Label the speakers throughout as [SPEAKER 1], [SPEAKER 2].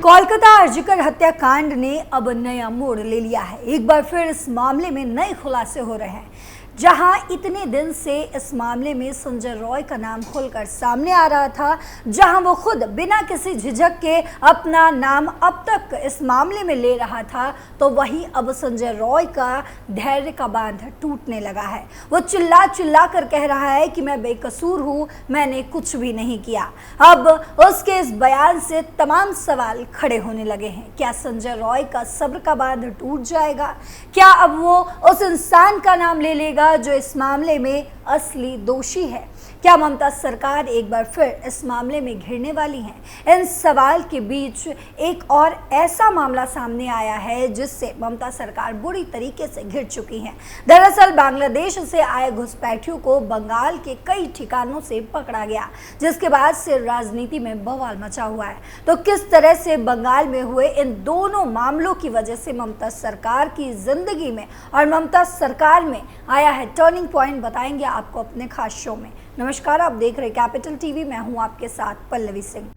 [SPEAKER 1] कोलकाता आरजीकर हत्याकांड ने अब नया मोड़ ले लिया है। एक बार फिर इस मामले में नए खुलासे हो रहे हैं। जहां इतने दिन से इस मामले में संजय रॉय का नाम खुलकर सामने आ रहा था, जहां वो खुद बिना किसी झिझक के अपना नाम अब तक इस मामले में ले रहा था, तो वहीं अब संजय रॉय का धैर्य का बांध टूटने लगा है। वो चिल्ला चिल्ला कर कह रहा है कि मैं बेकसूर हूं, मैंने कुछ भी नहीं किया। अब उसके इस बयान से तमाम सवाल खड़े होने लगे हैं। क्या संजय रॉय का सब्र का बांध टूट जाएगा? क्या अब वो उस इंसान का नाम ले लेगा जो इस मामले में असली दोषी है? क्या ममता सरकार एक बार फिर इस मामले में घिरने वाली है? इन सवाल के बीच एक और ऐसा मामला सामने आया है जिससे ममता सरकार बुरी तरीके से घिर चुकी है। दरअसल बांग्लादेश से आए घुसपैठियों को बंगाल के कई ठिकानों से पकड़ा गया, जिसके बाद से राजनीति में बवाल मचा हुआ है। तो किस तरह से बंगाल में हुए इन दोनों मामलों की वजह से ममता सरकार की जिंदगी में और ममता सरकार में आया है टर्निंग पॉइंट, बताएंगे आपको अपने खास शो में। नमस्कार, आप देख रहे कैपिटल टीवी, मैं हूं आपके साथ पल्लवी सिंह।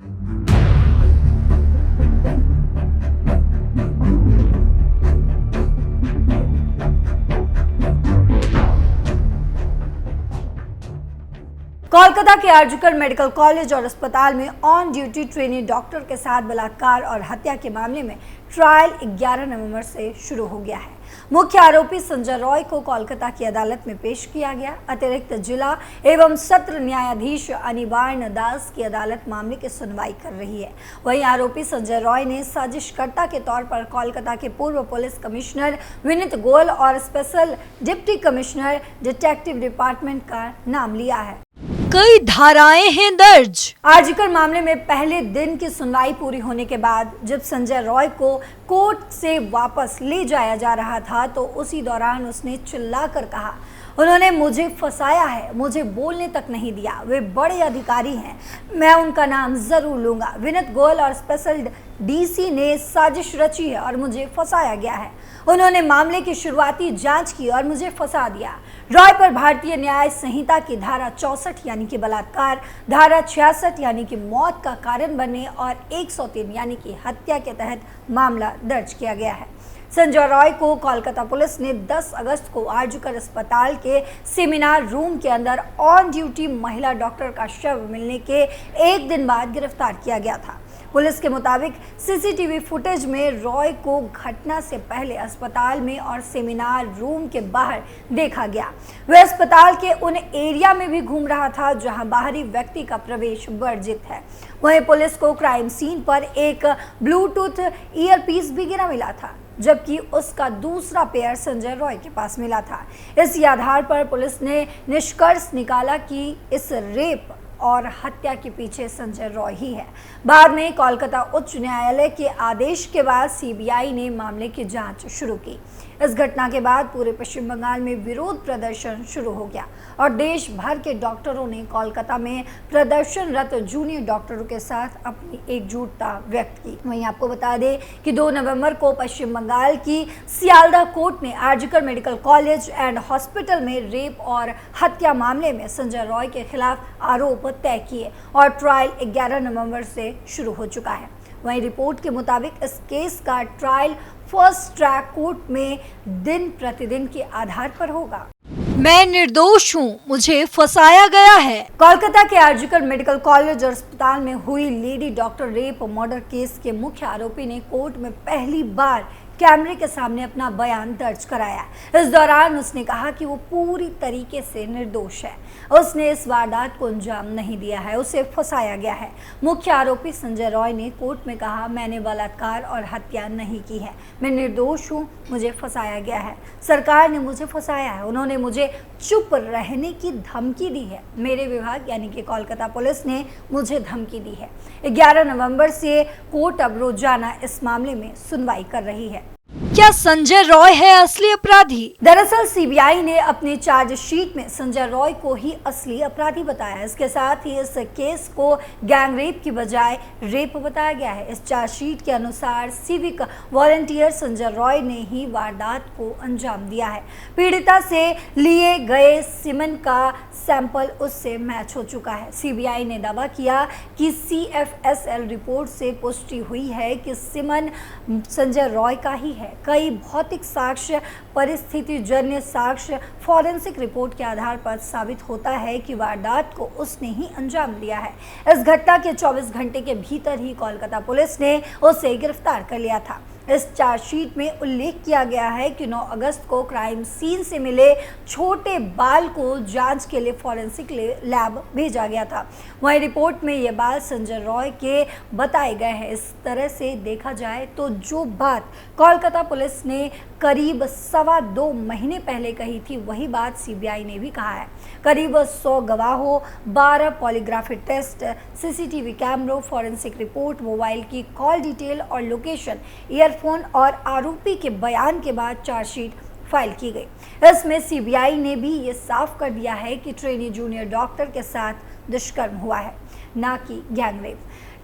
[SPEAKER 1] कोलकाता के आरजीकर मेडिकल कॉलेज और अस्पताल में ऑन ड्यूटी ट्रेनी डॉक्टर के साथ बलात्कार और हत्या के मामले में ट्रायल 11 नवंबर से शुरू हो गया है। मुख्य आरोपी संजय रॉय को कोलकाता की अदालत में पेश किया गया। अतिरिक्त जिला एवं सत्र न्यायाधीश अनिवार्य दास की अदालत मामले की सुनवाई कर रही है। वहीं आरोपी संजय रॉय ने साजिशकर्ता के तौर पर कोलकाता के पूर्व पुलिस कमिश्नर विनीत गोयल और special deputy commissioner detective department का नाम लिया है।
[SPEAKER 2] कई धाराएं हैं दर्ज।
[SPEAKER 1] आरजीकर मामले में पहले दिन की सुनवाई पूरी होने के बाद जब संजय रॉय को कोर्ट से वापस ले जाया जा रहा था, तो उसी दौरान उसने चिल्लाकर कहा, उन्होंने मुझे फंसाया है, मुझे बोलने तक नहीं दिया, वे बड़े अधिकारी हैं, मैं उनका नाम जरूर लूंगा। विनीत गोयल और स्पेशल डीसी ने साजिश रची है और मुझे फंसाया गया है। उन्होंने मामले की शुरुआती जांच की और मुझे फंसा दिया। रॉय पर भारतीय न्याय संहिता की धारा 64 यानी कि बलात्कार, धारा 66 यानी कि मौत का कारण बनने और 103 यानी कि हत्या के तहत मामला दर्ज किया गया है। संजय रॉय को कोलकाता पुलिस ने 10 अगस्त को आरजीकर अस्पताल के सेमिनार रूम के अंदर ऑन ड्यूटी महिला डॉक्टर का शव मिलने के एक दिन बाद गिरफ्तार किया गया था। पुलिस के मुताबिक सीसीटीवी फुटेज में रॉय को घटना से पहले अस्पताल में और सेमिनार रूम के बाहर देखा गया। वह अस्पताल के उन एरिया में भी घूम रहा था जहां बाहरी व्यक्ति का प्रवेश वर्जित है। वहीं पुलिस को क्राइम सीन पर एक ब्लूटूथ ईयरपीस भी गिरा मिला था, जबकि उसका दूसरा पेयर संजय रॉय के पास मिला था। इसी आधार पर पुलिस ने निष्कर्ष निकाला कि इस रेप और हत्या के पीछे संजय रॉय ही है। बाद में कोलकाता उच्च न्यायालय के आदेश के बाद सीबीआई ने मामले की जांच शुरू की। इस घटना के बाद पूरे पश्चिम बंगाल में विरोध प्रदर्शन शुरू हो गया और देश भर के डॉक्टरों ने कोलकाता में प्रदर्शनरत जूनियर डॉक्टरों के साथ अपनी एकजुटता व्यक्त की। वहीं आपको बता दें कि 2 नवंबर को पश्चिम बंगाल की सियालदा कोर्ट ने RG Kar medical college and hospital में रेप और हत्या मामले में संजय रॉय के खिलाफ आरोप तय किए और ट्रायल 11 नवंबर से शुरू हो चुका है। वहीं रिपोर्ट के मुताबिक इस केस का ट्रायल फर्स्ट ट्रैक कोर्ट में दिन प्रतिदिन के आधार पर होगा।
[SPEAKER 2] मैं निर्दोष हूँ, मुझे फंसाया गया है।
[SPEAKER 1] कोलकाता के आरजीकर मेडिकल कॉलेज और अस्पताल में हुई lady doctor rape murder case के मुख्य आरोपी ने कोर्ट में पहली बार कैमरे के सामने अपना बयान दर्ज कराया। इस दौरान उसने कहा कि वो पूरी तरीके से निर्दोष है, उसने इस वारदात को अंजाम नहीं दिया है, उसे फंसाया गया है। मुख्य आरोपी संजय रॉय ने कोर्ट में कहा, मैंने बलात्कार और हत्या नहीं की है, मैं निर्दोष हूँ, मुझे फंसाया गया है, सरकार ने मुझे फंसाया है, उन्होंने मुझे चुप रहने की धमकी दी है, मेरे विभाग यानी कि कोलकाता पुलिस ने मुझे धमकी दी है। 11 नवंबर से कोर्ट अब रोजाना इस मामले में सुनवाई कर रही है।
[SPEAKER 2] क्या संजय रॉय है असली अपराधी?
[SPEAKER 1] दरअसल सीबीआई ने अपनी चार्जशीट में संजय रॉय को ही असली अपराधी बताया। इसके साथ ही इस केस को गैंगरेप की बजाय रेप बताया गया है। इस चार्जशीट के अनुसार सिविक वॉलंटियर संजय रॉय ने ही वारदात को अंजाम दिया है। पीड़िता से लिए गए सीमेन का सैंपल उससे मैच हो चुका है। सीबीआई ने दावा किया कि CFSL रिपोर्ट से पुष्टि हुई है कि सीमेन संजय रॉय का ही है। कई भौतिक साक्ष्य, परिस्थितिजन्य साक्ष्य, फॉरेंसिक रिपोर्ट के आधार पर साबित होता है कि वारदात को उसने ही अंजाम दिया है। इस घटना के 24 घंटे के भीतर ही कोलकाता पुलिस ने उसे गिरफ्तार कर लिया था। इस चार्जशीट में उल्लेख किया गया है कि 9 अगस्त को क्राइम सीन से मिले छोटे बाल को जांच के लिए फॉरेंसिक लैब भेजा गया था। वहीं रिपोर्ट में ये बाल संजय रॉय के बताए गए हैं। इस तरह से देखा जाए तो जो बात कोलकाता पुलिस ने करीब 2.25 महीने पहले कही थी, वही बात सीबीआई ने भी कहा है। करीब 100 गवाहों, 12 पॉलीग्राफी टेस्ट, CCTV कैमरों, फॉरेंसिक रिपोर्ट, मोबाइल की कॉल डिटेल और लोकेशन, ईयरफोन और आरोपी के बयान के बाद चार्जशीट फाइल की गई। इसमें सीबीआई ने भी ये साफ कर दिया है कि ट्रेनी जूनियर डॉक्टर के साथ दुष्कर्म हुआ है, ना कि गैंगरेप।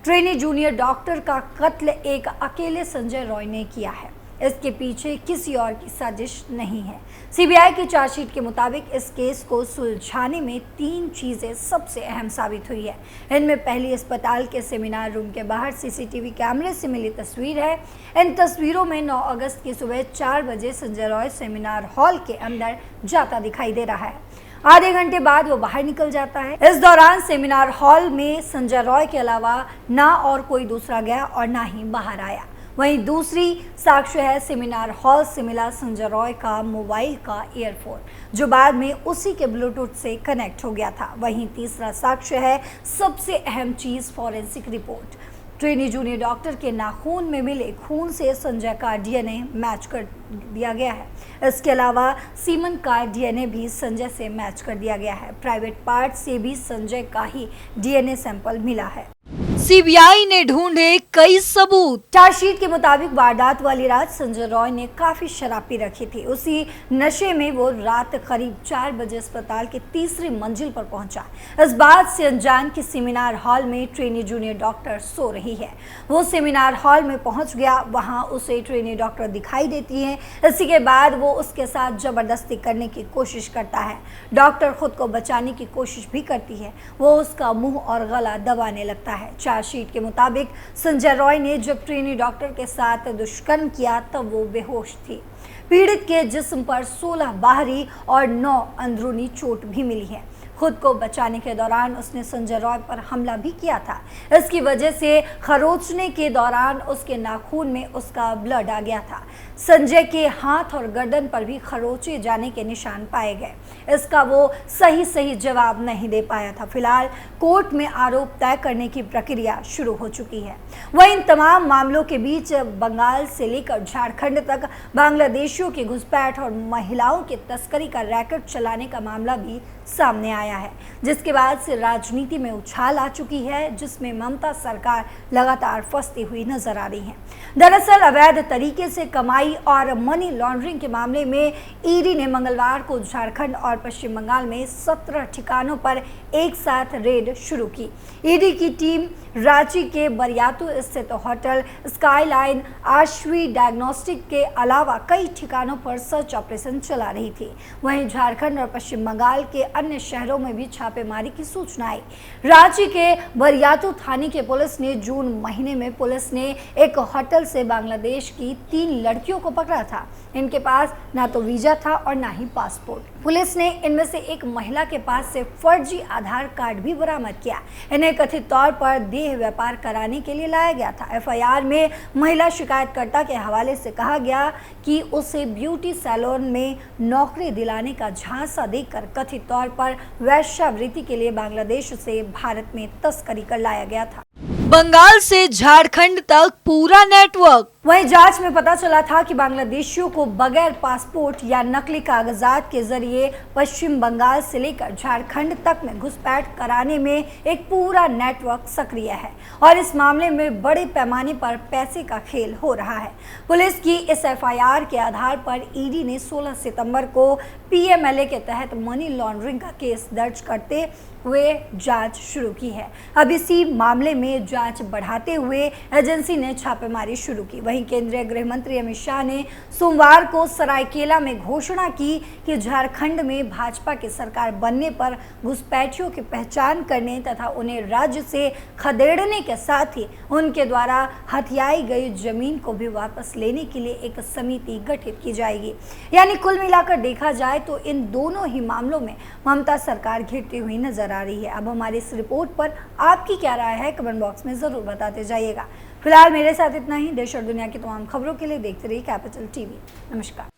[SPEAKER 1] ट्रेनी जूनियर डॉक्टर का कत्ल एक अकेले संजय रॉय ने किया है। इसके पीछे किसी और की साजिश नहीं है। सीबीआई की चार्जशीट के मुताबिक इस केस को सुलझाने में 3 चीजें सबसे अहम साबित हुई है। इनमें पहली अस्पताल के सेमिनार रूम के बाहर CCTV कैमरे से मिली तस्वीर है। इन तस्वीरों में 9 अगस्त की सुबह 4 बजे संजय रॉय सेमिनार हॉल के अंदर जाता दिखाई दे रहा है। आधे घंटे बाद वो बाहर निकल जाता है। इस दौरान सेमिनार हॉल में संजय रॉय के अलावा ना और कोई दूसरा गया और ना ही बाहर आया। वहीं दूसरी साक्ष्य है सेमिनार हॉल से मिला संजय रॉय का मोबाइल का ईयरफोन, जो बाद में उसी के ब्लूटूथ से कनेक्ट हो गया था। वहीं तीसरा साक्ष्य है सबसे अहम चीज, forensic report. Trainee junior doctor के नाखून में मिले खून से संजय का DNA मैच कर दिया गया है। इसके अलावा सीमन का DNA भी संजय से मैच कर दिया गया है। प्राइवेट पार्ट से भी संजय का ही DNA सैंपल मिला है।
[SPEAKER 2] सीबीआई ने ढूंढे कई सबूत।
[SPEAKER 1] चार्जशीट के मुताबिक वारदात वाली रात संजय रॉय ने काफी शराब पी रखी थी। उसी नशे में वो रात करीब 4 बजे अस्पताल की 3री मंजिल पर पहुंचा। इस बात से अनजान कि सेमिनार हॉल में ट्रेनी जूनियर डॉक्टर सो रही है। वो सेमिनार हॉल में पहुंच गया। वहां उसे ट्रेनी डॉक्टर दिखाई देती है। इसी के बाद वो उसके साथ जबरदस्ती करने की कोशिश करता है। डॉक्टर खुद को बचाने की कोशिश भी करती है। वो उसका मुंह और गला दबाने लगता है। चार्जशीट के मुताबिक संजय रॉय ने जब ट्रेनी डॉक्टर के साथ दुष्कर्म किया तब वो बेहोश थी। पीड़ित के जिस्म पर 16 बाहरी और 9 अंदरूनी चोट भी मिली है। खुद को बचाने के दौरान उसने संजय रॉय पर हमला भी किया था। इसकी वजह से खरोंचने के दौरान उसके नाखून में उसका ब्लड आ गया था। संजय के हाथ और गर्दन पर भी खरोंचे जाने के निशान पाए गए। इसका वो सही जवाब नहीं दे पाया था। फिलहाल कोर्ट में आरोप तय करने की प्रक्रिया शुरू हो चुकी है। वहीं इन तमाम मामलों के बीच बंगाल से लेकर झारखंड तक बांग्लादेशियों की घुसपैठ और महिलाओं की तस्करी का रैकेट चलाने का मामला भी सामने आया है, जिसके बाद से राजनीति में उछाल आ चुकी है, जिसमें ममता सरकार लगातार फंसती हुई नजर आ रही है। दरअसल अवैध तरीके से कमाई और मनी लॉन्ड्रिंग के मामले में ईडी ने मंगलवार को झारखंड और पश्चिम बंगाल में 17 ठिकानों पर एक साथ रेड शुरू की। ईडी की टीम रांची के बरियातू स्थित होटल स्काईलाइन, आश्वी डायग्नोस्टिक के अलावा कई ठिकानों पर सर्च ऑपरेशन चला रही थी। वहीं झारखंड और पश्चिम बंगाल के अन्य शहरों में भी छापेमारी की सूचना आई। रांची के बरियातू थाने के पुलिस ने जून महीने में पुलिस ने एक होटल से बांग्लादेश की 3 लड़कियों को पकड़ा था। इनके पास ना तो वीजा था और ना ही पासपोर्ट। पुलिस ने इनमें से एक महिला के पास से फर्जी आधार कार्ड भी बरामद किया। इन्हें कथित तौर पर देह व्यापार कराने के लिए लाया गया था। एफआईआर में महिला शिकायतकर्ता के हवाले से कहा गया कि उसे ब्यूटी सैलून में नौकरी दिलाने का झांसा देकर कथित तौर पर वेश्यावृत्ति के लिए बांग्लादेश से भारत में तस्करी कर लाया गया था।
[SPEAKER 2] बंगाल से झारखंड तक पूरा नेटवर्क।
[SPEAKER 1] वहीं जांच में पता चला था कि बांग्लादेशियों को बगैर पासपोर्ट या नकली कागजात के जरिए पश्चिम बंगाल से लेकर झारखंड तक में घुसपैठ कराने में एक पूरा नेटवर्क सक्रिय है और इस मामले में बड़े पैमाने पर पैसे का खेल हो रहा है। पुलिस की इस एफआईआर के आधार पर ईडी ने 16 सितंबर को पीएमएलए के तहत मनी लॉन्ड्रिंग का केस दर्ज करते हुए जांच शुरू की है। अब इसी मामले में जांच बढ़ाते हुए एजेंसी ने छापेमारी शुरू की। वहीं केंद्रीय गृह मंत्री अमित शाह ने सोमवार को सरायकेला में घोषणा की कि झारखंड में भाजपा की सरकार बनने पर घुसपैठियों की पहचान करने तथा उन्हें राज्य से खदेड़ने के साथ ही उनके द्वारा हथियाई गई जमीन को भी वापस लेने के लिए एक समिति गठित की जाएगी। यानी कुल मिलाकर देखा जाए तो इन दोनों ही मामलों में ममता सरकार घिरती हुई नजर आ रही है। अब हमारी इस रिपोर्ट पर आपकी क्या राय है, कमेंट बॉक्स में जरूर बताते जाइएगा। फिलहाल मेरे साथ इतना ही। देश और दुनिया की तमाम खबरों के लिए देखते रहिए कैपिटल टीवी। नमस्कार।